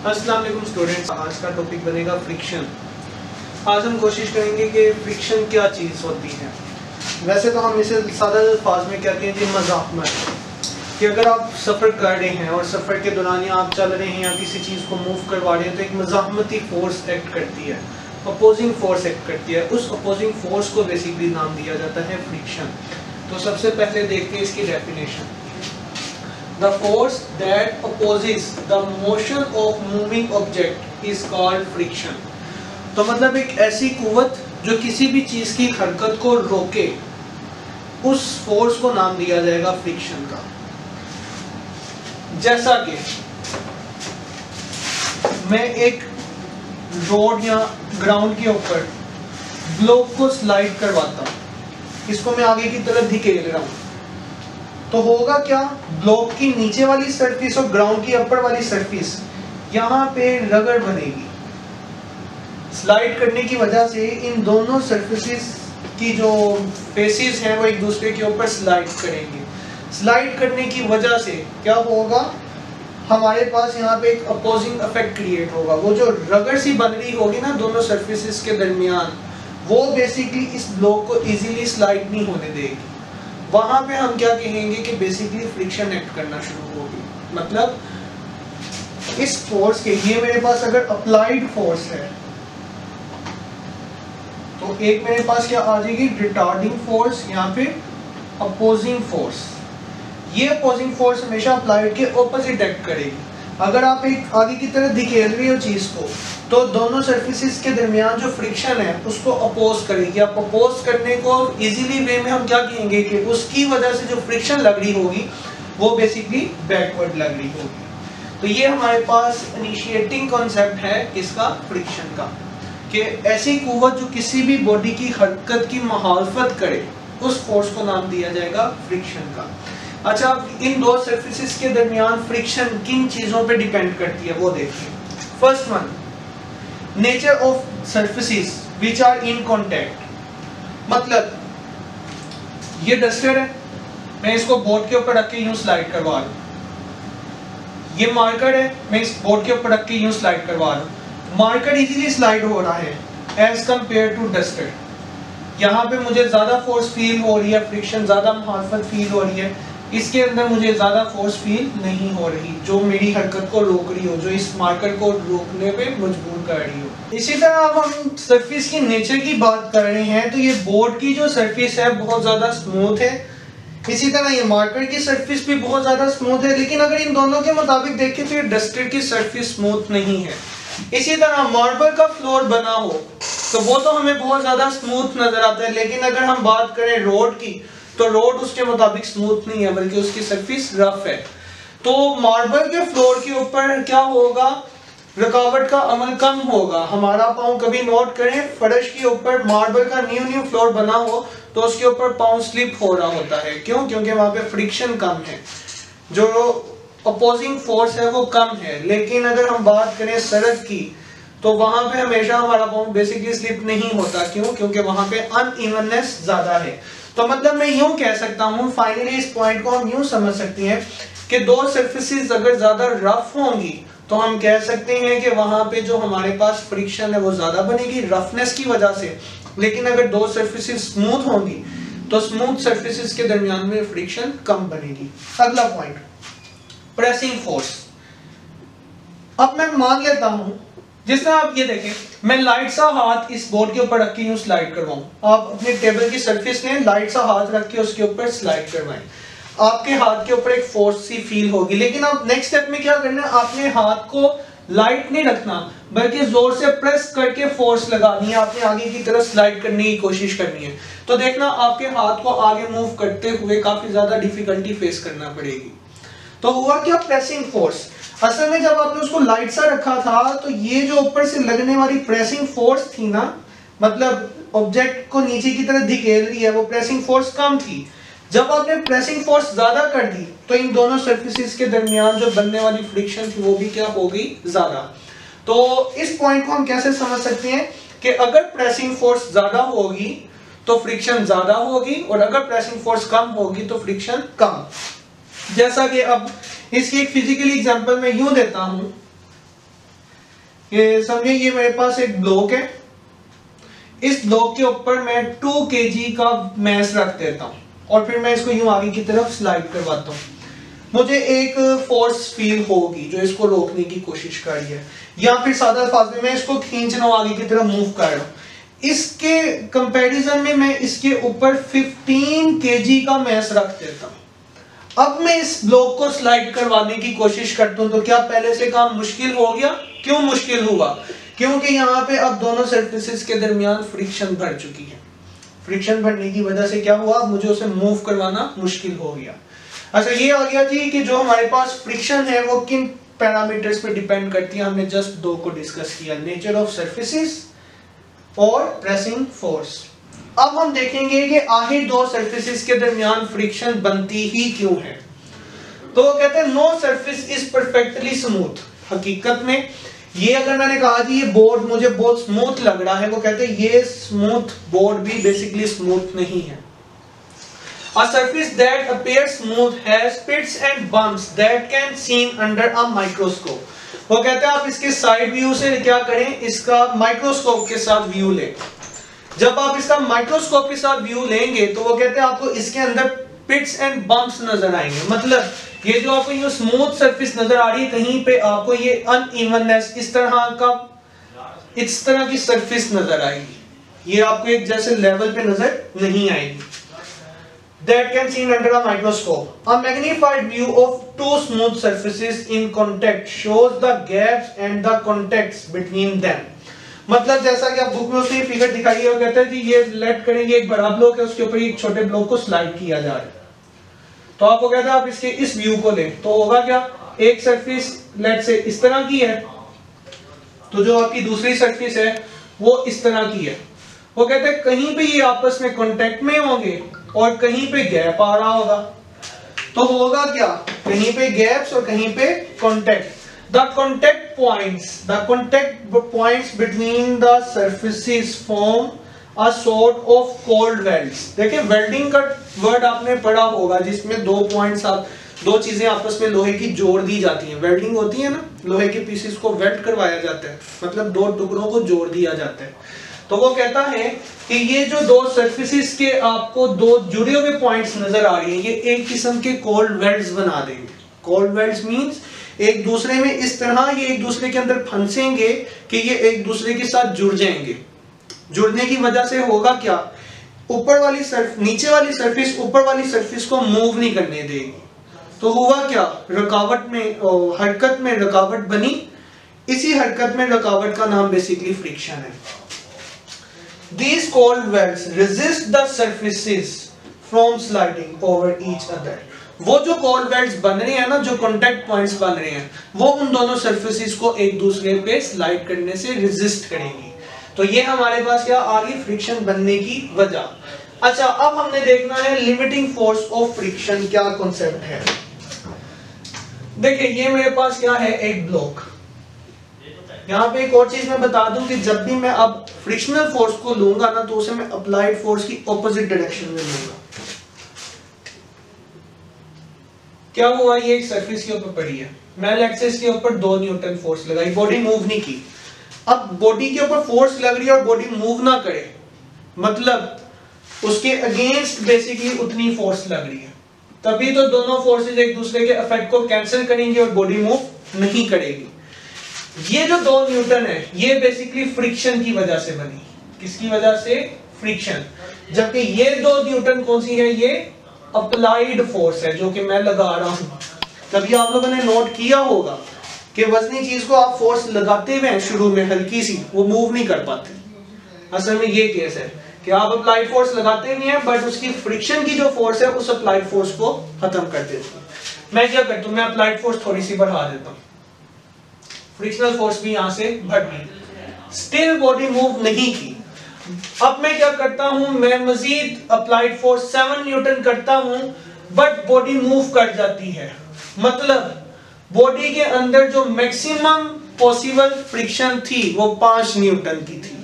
अस्सलाम वालेकुम स्टूडेंट्स, आज का टॉपिक बनेगा फ्रिक्शन। आज हम कोशिश करेंगे कि फ्रिक्शन क्या चीज़ होती है। वैसे तो हम इसे सादा अल्फाज में कहते हैं कि मज़ाहमत, कि अगर आप सफ़र कर रहे हैं और सफ़र के दौरान या आप चल रहे हैं या किसी चीज़ को मूव करवा रहे हैं तो एक मज़ाहमती फ़ोर्स एक्ट करती है, अपोजिंग फ़ोर्स एक्ट करती है। उस अपोजिंग फ़ोर्स को बेसिकली नाम दिया जाता है फ्रिक्शन। तो सबसे पहले देखते हैं इसकी definition. The force that opposes the motion of moving object is called friction। तो मतलब एक ऐसी कुव्वत जो किसी भी चीज की हरकत को रोके, उस फोर्स को नाम दिया जाएगा फ्रिक्शन का। जैसा कि मैं एक रोड या ग्राउंड के ऊपर ब्लॉक को स्लाइड करवाता हूं, इसको मैं आगे की तरफ धकेल रहा हूं, तो होगा क्या, ब्लॉक की नीचे वाली सरफेस और ग्राउंड की अपर वाली सरफेस यहाँ पे रगड़ बनेगी। स्लाइड करने की वजह से इन दोनों सरफेसेस की जो फेसेस हैं वो एक दूसरे के ऊपर स्लाइड करेंगे। स्लाइड करने की वजह से क्या होगा, हमारे पास यहाँ पे एक अपोजिंग इफेक्ट क्रिएट होगा। वो जो रगड़ सी बन रही होगी ना दोनों सरफेसेस के दरमियान, वो बेसिकली इस ब्लॉक को इजीली स्लाइड नहीं होने देगी। वहां पे हम क्या कहेंगे कि बेसिकली फ्रिक्शन एक्ट करना शुरू होगी। मतलब इस फोर्स के, ये मेरे पास अगर अप्लाइड फोर्स है तो एक मेरे पास क्या आ जाएगी, रिटार्डिंग फोर्स, यहाँ पे अपोजिंग फोर्स। ये अपोजिंग फोर्स हमेशा अप्लाइड के ऑपोजिट एक्ट करेगी। अगर आप एक आगे की तरफ धकेल रही हो चीज को, तो दोनों सरफेसेस के दरमियान जो फ्रिक्शन है उसको अपोज करेगी। आप अपोज करने को इजीली वे में हम क्या कहेंगे कि उसकी वजह से जो फ्रिक्शन लग रही होगी वो बेसिकली बैकवर्ड लग रही होगी। तो ये हमारे पास इनिशिएटिंग कॉन्सेप्ट है इसका, फ्रिक्शन का, कि ऐसी कुव्वत जो किसी भी बॉडी की हरकत की मुखालफत करे, उस फोर्स को नाम दिया जाएगा फ्रिक्शन का। अच्छा, इन दो सरफेसेस के दरमियान फ्रिक्शन किन चीजों पे डिपेंड करती है वो देखिए। First one, nature of surfaces which are in contact. मतलब ये डस्टर है, मैं इसको बोर्ड के ऊपर रख के यूं स्लाइड करवा रहा हूं। ये मार्कर है, मैं इस बोर्ड के ऊपर रख के यूं स्लाइड करवा रहा हूं। मार्कर इजीली स्लाइड हो रहा है एज कंपेयर टू डस्टर। यहाँ पे मुझे ज्यादा फोर्स फील हो रही है, फ्रिक्शन ज्यादा मुखालफत फील हो रही है। इसके अंदर मुझे ज्यादा फोर्स फील नहीं हो रही जो मेरी हरकत को रोक रही हो, जो इस मार्कर को रोकने पे मजबूर कर रही हो। इसी तरह अब हम सरफेस की नेचर की बात कर रहे हैं, तो ये बोर्ड की जो सरफेस है बहुत ज्यादा स्मूथ है। इसी तरह ये मार्कर की सरफेस भी बहुत ज्यादा स्मूथ है। लेकिन अगर इन दोनों के मुताबिक देखें तो ये डस्टर की सरफेस स्मूथ नहीं है। इसी तरह मार्बल का फ्लोर बना हो तो वो तो हमें बहुत ज्यादा स्मूथ नजर आता है, लेकिन अगर हम बात करें रोड की तो रोड उसके मुताबिक स्मूथ नहीं है, बल्कि उसकी सरफेस रफ है। तो मार्बल के फ्लोर के ऊपर क्या होगा, रुकावट का अमल कम होगा। हमारा पाँव, कभी नोट करें, फर्श के ऊपर मार्बल का न्यू फ्लोर बना हो तो उसके ऊपर पाँव स्लिप हो रहा होता है। क्यों? क्योंकि वहां पे फ्रिक्शन कम है, जो अपोजिंग फोर्स है वो कम है। लेकिन अगर हम बात करें सड़क की तो वहां पे हमेशा हमारा पाँव बेसिकली स्लिप नहीं होता। क्यों? क्योंकि वहां पे अनइवननेस ज्यादा है। तो मतलब मैं यूं कह सकता हूं, फाइनली इस पॉइंट को हम यूं समझ सकते हैं कि दो सरफेसेस अगर ज्यादा रफ होंगी तो हम कह सकते हैं कि वहां पे जो हमारे पास फ्रिक्शन है वो ज्यादा बनेगी रफनेस की वजह से। लेकिन अगर दो सरफेसेस स्मूथ होंगी तो स्मूथ सरफेसेस के दरमियान में फ्रिक्शन कम बनेगी। अगला पॉइंट, प्रेसिंग फोर्स। अब मैं मान लेता हूं, जिस तरह आप ये देखें, मैं लाइट सा हाथ इस बोर्ड के ऊपर रख के यूं स्लाइड करवाऊं। आप अपने टेबल की सरफेस में लाइट सा हाथ रख के उसके ऊपर स्लाइड करवाएं। आपके हाथ के ऊपर एक फोर्स सी फील होगी। लेकिन आप नेक्स्ट स्टेप में क्या करना है, आपने हाथ को लाइट नहीं रखना बल्कि जोर से प्रेस करके फोर्स लगानी है। आपने आगे की तरफ स्लाइड करने की कोशिश करनी है। तो देखना आपके हाथ को आगे मूव करते हुए काफी ज्यादा डिफिकल्टी फेस करना पड़ेगी। तो हुआ क्या, प्रेसिंग फोर्स। असल में जब आपने उसको लाइट सा रखा था तो ये जो ऊपर से लगने वाली प्रेसिंग फोर्स थी ना, मतलब ऑब्जेक्ट को नीचे की तरफ धकेल रही है, वो प्रेसिंग फोर्स कम थी। जब आपने प्रेसिंग फोर्स ज्यादा कर दी तो इन दोनों सरफेसेस के दरमियान जो बनने वाली फ्रिक्शन थी वो भी क्या होगी, ज्यादा। तो इस पॉइंट को हम कैसे समझ सकते हैं कि अगर प्रेसिंग फोर्स ज्यादा होगी तो फ्रिक्शन ज्यादा होगी, और अगर प्रेसिंग फोर्स कम होगी तो फ्रिक्शन कम। जैसा कि अब इसकी एक फिजिकली एग्जांपल मैं यूं देता हूं ये समझिए ये मेरे पास एक ब्लॉक है, इस ब्लॉक के ऊपर मैं 2 kg का मैस रख देता हूँ और फिर मैं इसको यूं आगे की तरफ स्लाइड करवाता हूँ। मुझे एक फोर्स फील होगी जो इसको रोकने की कोशिश कर रही है, या फिर सादा अल्फाज में मैं इसको खींच रहा हूँ, आगे की तरफ मूव कर रहा हूँ। इसके कंपैरिजन में मैं इसके ऊपर 15 kg का मैस रख देता हूँ। अब मैं इस ब्लॉक को स्लाइड करवाने की कोशिश करता हूं, तो क्या पहले से काम मुश्किल हो गया? क्यों मुश्किल हुआ? क्योंकि यहाँ पे अब दोनों सरफेसेस के दरमियान फ्रिक्शन बढ़ चुकी है। फ्रिक्शन बढ़ने की वजह से क्या हुआ, मुझे उसे मूव करवाना मुश्किल हो गया। अच्छा ये आ गया जी कि जो हमारे पास फ्रिक्शन है वो किन पैरामीटर्स पे डिपेंड करती है। हमने जस्ट दो को डिस्कस किया, नेचर ऑफ सरफेसेस और प्रेसिंग फोर्स। अब हम देखेंगे कि आखिर दो सरफेसेस के दरमियान फ्रिक्शन बनती ही क्यों है। तो वो कहते हैं no surface is perfectly smooth. हकीकत में ये अगर मैंने कहा जी ये बोर्ड मुझे बहुत स्मूथ लग रहा है, वो कहते हैं ये स्मूथ बोर्ड भी बेसिकली स्मूथ नहीं है। A surface that appears smooth has pits and bumps that can seen under a microscope। वो कहते हैं आप इसके साइड व्यू से क्या करें, इसका माइक्रोस्कोप के साथ व्यू लें। जब आप इसका माइक्रोस्कोप के साथ व्यू लेंगे तो वो कहते हैं आपको इसके अंदर पिट्स एंड बम्प्स नजर आएंगे। मतलब ये जो आपको ये स्मूथ सरफेस नजर आ रही है, कहीं पे आपको ये अनइवननेस इस तरह की सरफेस नजर आएगी। ये आपको एक जैसे लेवल पे नजर नहीं आएगी। That can seen under a microscope. A magnified view of two smooth surfaces in contact shows the gaps and the contacts between them। मतलब जैसा कि आप बुक में उसने फिगर दिखाई है, वो कहता है जी ये लेट करेंगे एक बड़ा ब्लॉक है, उसके ऊपर एक छोटे ब्लॉक को स्लाइड किया जा रहा है। तो आपको कहता है आप इसके इस व्यू को लें तो होगा क्या, एक सरफेस लेट से इस तरह की है, तो जो आपकी दूसरी सरफेस है वो इस तरह की है। वो कहते हैं कहीं पे ये आपस में कांटेक्ट में होंगे और कहीं पे गैप आ रहा होगा। तो होगा क्या, कहीं पे गैप्स और कहीं पे contact. The contact points between the surfaces form a sort of cold welds। देखिए वेल्डिंग का वर्ड आपने पढ़ा होगा जिसमें दो चीजें आपस में लोहे की जोड़ दी जाती हैं। वेल्डिंग होती है ना, लोहे के पीसेस को वेल्ड करवाया जाता है, मतलब दो टुकड़ों को जोड़ दिया जाता है। तो वो कहता है कि ये जो दो सरफेसेस के आपको दो जुड़े हुए पॉइंट्स नजर आ रही हैं, ये एक किस्म के कोल्ड वेल्ड्स बना देंगे। कोल्ड वेल्ड्स मींस एक दूसरे में इस तरह ये एक दूसरे के अंदर फंसेंगे कि ये एक दूसरे के साथ जुड़ जाएंगे। जुड़ने की वजह से होगा क्या, नीचे वाली सरफेस ऊपर वाली सरफेस को मूव नहीं करने देगी। तो हुआ क्या, हरकत में रुकावट बनी। इसी हरकत में रुकावट का नाम बेसिकली फ्रिक्शन है। These cold welds resist the surfaces from sliding over each other। वो जो कोल्ड वेल्ड्स बन रहे हैं ना, जो कांटेक्ट पॉइंट्स बन रहे हैं, वो उन दोनों सरफेसेस को एक दूसरे पे स्लाइड करने से रेजिस्ट करेंगी। तो ये हमारे पास क्या आ गई, फ्रिक्शन बनने की वजह। अच्छा अब हमने देखना है लिमिटिंग फोर्स ऑफ फ्रिक्शन क्या कॉन्सेप्ट है। देखिए ये मेरे पास क्या है, एक ब्लॉक। यहाँ पे एक और चीज मैं बता दूं कि जब भी मैं अब फ्रिक्शनल फोर्स को लूंगा ना, तो उसे मैं अप्लाइड फोर्स की ऑपोजिट डायरेक्शन में लूंगा। क्या हुआ, ये एक सरफेस के ऊपर पड़ी है, मैं लेट्स से इसके ऊपर 2 न्यूटन फोर्स लगाई, बॉडी मूव नहीं की। अब बॉडी के ऊपर फोर्स लग रही है और बॉडी मूव ना करे, मतलब उसके अगेंस्ट बेसिकली उतनी फोर्स लग रही है, तभी तो दोनों फोर्सेस एक दूसरे के इफेक्ट को कैंसिल करेंगे और बॉडी मूव नहीं करेगी। ये जो 2 न्यूटन है ये बेसिकली फ्रिक्शन की वजह से बनी। किसकी वजह से, फ्रिक्शन। जबकि ये 2 न्यूटन कौन सी है, ये अप्लाइड फोर्स है जो कि मैं लगा रहा हूं। तभी आप लोगों ने नोट किया होगा कि वजनी चीज को आप फोर्स लगाते हुए शुरू में हल्की सी, वो मूव नहीं कर पाते। असल में ये केस है कि आप अप्लाइड फोर्स लगाते हुए हैं, बट उसकी फ्रिक्शन की जो फोर्स है उस अप्लाइड फोर्स को खत्म कर देती है। मैं क्या करता हूं, मैं अप्लाइड फोर्स थोड़ी सी बढ़ा देता हूं, फ्रिक्शनल फोर्स भी यहां से बढ़ गई, स्टिल बॉडी मूव नहीं की। अब मैं क्या करता हूं, मैं मजीद अप्लाइड फोर्स 7 न्यूटन करता हूं, बट बॉडी मूव कर जाती है। मतलब बॉडी के अंदर जो मैक्सिमम पॉसिबल फ्रिक्शन थी वो 5 न्यूटन की थी,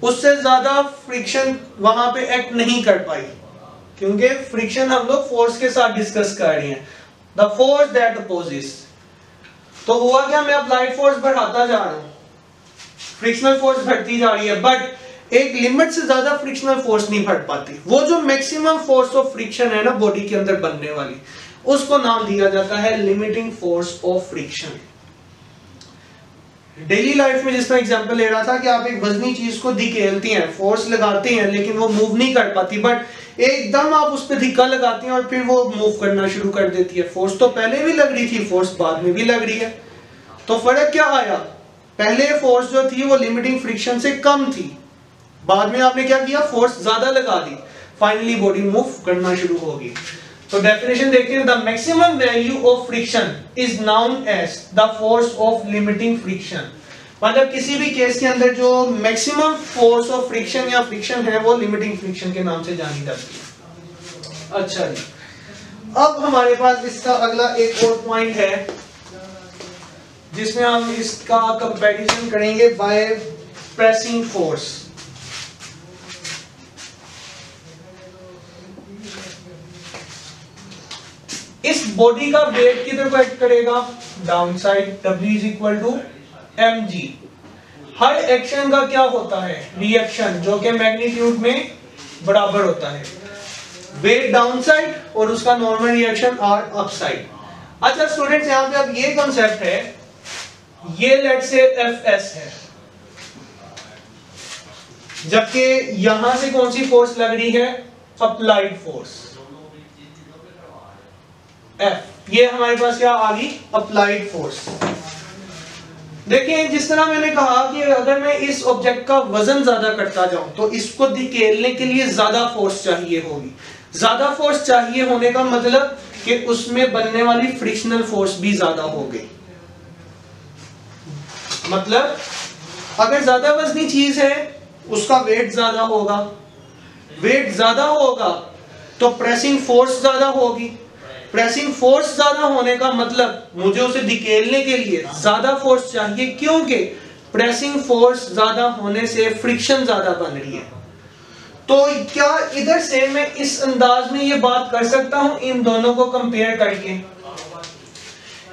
उससे ज्यादा फ्रिक्शन वहां पे एक्ट नहीं कर पाई, क्योंकि फ्रिक्शन हम लोग फोर्स के साथ डिस्कस कर रहे हैं, द फोर्स दैट अपोजेस। तो हुआ क्या, मैं अप्लाइड फोर्स बढ़ाता जा रहा हूं, फ्रिक्शनल फोर्स बढ़ती जा रही है, बट एक लिमिट से ज्यादा फ्रिक्शनल फोर्स नहीं बढ़ पाती। वो जो मैक्सिमम फोर्स ऑफ फ्रिक्शन है ना बॉडी के अंदर बनने वाली, उसको नाम दिया जाता है limiting force of friction. Daily life में जिसका एग्जांपल ले रहा था कि आप एक वजनी चीज को धकेलती हैं, फोर्स लगाते हैं, लेकिन वो मूव नहीं कर पाती, बट एकदम आप उस पर धक्का लगाती हैं और फिर वो मूव करना शुरू कर देती है। फोर्स तो पहले भी लग रही थी, फोर्स बाद में भी लग रही है, तो फर्क क्या आया? पहले फोर्स जो थी वो लिमिटिंग फ्रिक्शन से कम थी, बाद में आपने क्या किया, फोर्स ज्यादा लगा दी, फाइनली बॉडी मूव करना शुरू होगी। तो डेफिनेशन देखते हैं, the maximum value of friction is known as the force of limiting friction. मतलब किसी भी केस के अंदर जो मैक्सिमम फोर्स ऑफ फ्रिक्शन या फ्रिक्शन है वो लिमिटिंग फ्रिक्शन के नाम से जानी जाती है। अच्छा जी, अब हमारे पास इसका अगला एक और पॉइंट है जिसमें हम इसका कंपैरिजन करेंगे बाय प्रेसिंग फोर्स। इस बॉडी का वेट किधर को एक्ट करेगा? Down side. W is equal to mg। हर एक्शन का क्या होता है? रिएक्शन, जो कि मैग्नीट्यूड में बराबर होता है। वेट डाउन साइड और उसका normal reaction R up side. अच्छा स्टूडेंट्स, यहां पे अब ये कॉन्सेप्ट है, ये लेट से Fs है, जबकि यहां से कौन सी फोर्स लग रही है? Applied force F। ये हमारे पास क्या आ गई? Applied force. देखिए जिस तरह मैंने कहा कि अगर मैं इस ऑब्जेक्ट का वजन ज्यादा करता जाऊं तो इसको धकेलने के लिए ज्यादा फोर्स चाहिए होगी। ज्यादा फोर्स चाहिए होने का मतलब कि उसमें बनने वाली फ्रिक्शनल फोर्स भी ज्यादा होगी। मतलब अगर ज्यादा वजनी चीज है उसका वेट ज्यादा होगा, वेट ज्यादा होगा तो प्रेसिंग फोर्स ज्यादा होगी। प्रेसिंग फोर्स ज्यादा होने का मतलब मुझे उसे धकेलने के लिए ज्यादा फोर्स चाहिए, क्योंकि प्रेसिंग फोर्स ज्यादा होने से फ्रिक्शन ज्यादा बन रही है। तो क्या इधर से मैं इस अंदाज में ये बात कर सकता हूं इन दोनों को कंपेयर करके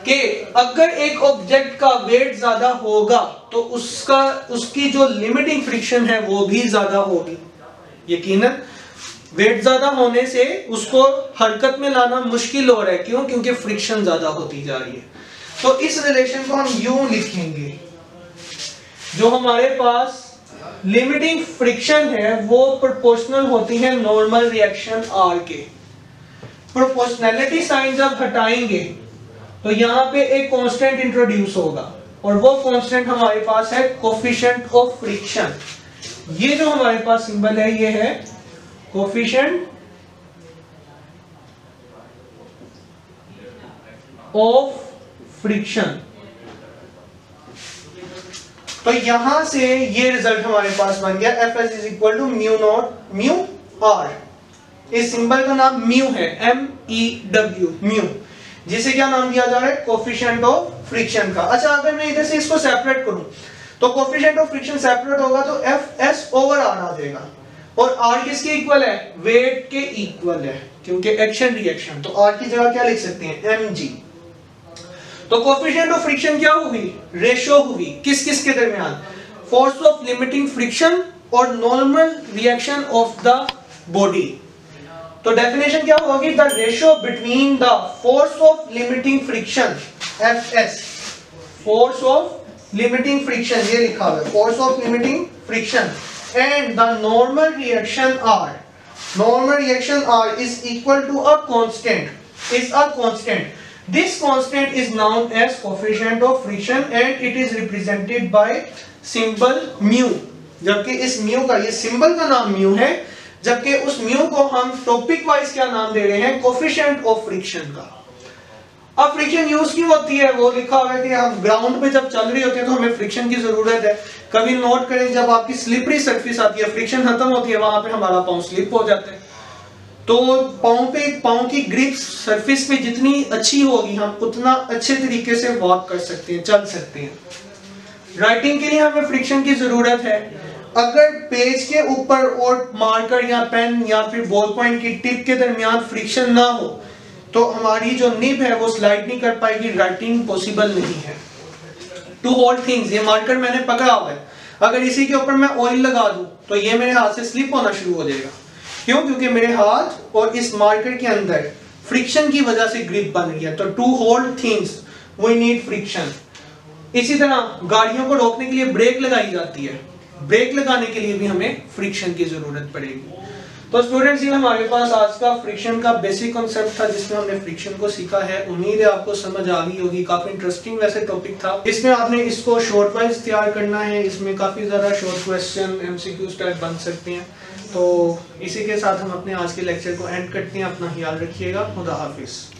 कि अगर एक ऑब्जेक्ट का वेट ज्यादा होगा तो उसकी जो लिमिटिंग फ्रिक्शन है वो भी ज्यादा होगी। यकीनन वेट ज्यादा होने से उसको हरकत में लाना मुश्किल हो रहा है, क्यों? क्योंकि फ्रिक्शन ज्यादा होती जा रही है। तो इस रिलेशन को हम यूं लिखेंगे, जो हमारे पास लिमिटिंग फ्रिक्शन है वो प्रोपोर्शनल होती है नॉर्मल रिएक्शन R के। प्रोपोर्शनैलिटी साइन जब हटाएंगे तो यहां पे एक कांस्टेंट इंट्रोड्यूस होगा और वो कांस्टेंट हमारे पास है कोफिशिएंट ऑफ फ्रिक्शन। ये जो हमारे पास सिंबल है ये है कोफिशिएंट ऑफ फ्रिक्शन। तो यहां से ये रिजल्ट हमारे पास बन गया Fs is equal to mu not mu R। इस सिंबल का नाम म्यू है, MEW, म्यू, जिसे क्या नाम दिया जा रहा है? कोफिशिएंट ऑफ फ्रिक्शन का। अच्छा अगर मैं इधर से इसको सेपरेट करूं तो कोफिशिएंट ऑफ फ्रिक्शन सेपरेट होगा तो Fs ओवर R आ जाएगा, और R किसके इक्वल है? वेट के इक्वल है, क्योंकि एक्शन रिएक्शन। तो R की जगह क्या लिख सकते हैं? mg। तो कोफिशिएंट ऑफ फ्रिक्शन क्या हुई? रेशो हुई किस किस के दरमियान? फोर्स ऑफ लिमिटिंग फ्रिक्शन और normal reaction of the body. तो डेफिनेशन क्या होगी? The ratio between the force of limiting friction Fs, force of limiting friction, ये लिखा हुआ है, force of limiting friction and the normal reaction R. Normal reaction R is equal to a constant. Is a constant. This constant is known as coefficient of friction and it is represented by symbol mu. जबकि इस mu का, ये symbol का नाम mu है, जबकि उस mu को हम टॉपिक वाइज क्या नाम दे रहे हैं? कोफिशिएंट ऑफ फ्रिक्शन का। अब फ्रिक्शन यूज क्यों होती है? वो लिखा हुआ है कि हम ग्राउंड पे जब चल रही होती है तो हमें फ्रिक्शन की जरूरत है। कभी नोट करें जब आपकी स्लिपरी सरफेस आती है, फ्रिक्शन खत्म होती है, वहां पे हमारा पांव स्लिप हो जाता है। तो पांव की ग्रिप सरफेस पे जितनी अच्छी होगी हम उतना अच्छे तरीके से वॉक कर सकते हैं, चल सकते हैं। राइटिंग के लिए हमें फ्रिक्शन की जरूरत है। अगर पेज के ऊपर और मार्कर या पेन या फिर बॉल पॉइंट की टिप के दरमियान फ्रिक्शन ना हो तो हमारी जो निब है वो स्लाइड नहीं कर पाएगी, राइटिंग पॉसिबल नहीं है। टू होल्ड थिंग्स, ये मार्कर मैंने पकड़ा हुआ है, अगर इसी के ऊपर मैं ऑयल लगा दूं तो ये मेरे हाथ से स्लिप होना शुरू हो जाएगा। क्यों? क्योंकि मेरे हाथ और इस मार्कर के अंदर फ्रिक्शन की वजह से ग्रिप बन गया। तो to hold things we need friction. इसी तरह गाड़ियों को रोकने के लिए ब्रेक लगाई जाती है, ब्रेक लगाने के लिए भी हमें फ्रिक्शन की जरूरत पड़ेगी। तो स्टूडेंट्स, ये हमारे पास आज का फ्रिक्शन का बेसिक कॉन्सेप्ट था जिसमें हमने फ्रिक्शन को सीखा है। उम्मीद है आपको समझ आ गई होगी। काफी इंटरेस्टिंग वैसे टॉपिक था। इसमें आपने इसको शॉर्ट वाइज तैयार करना है। इसमें काफी ज्यादा शॉर्ट क्वेश्चन MCQ टाइप बन सकते हैं। तो इसी के साथ हम अपने आज के लेक्चर को एंड करते हैं। अपना ख्याल रखिएगा। खुदा हाफिज।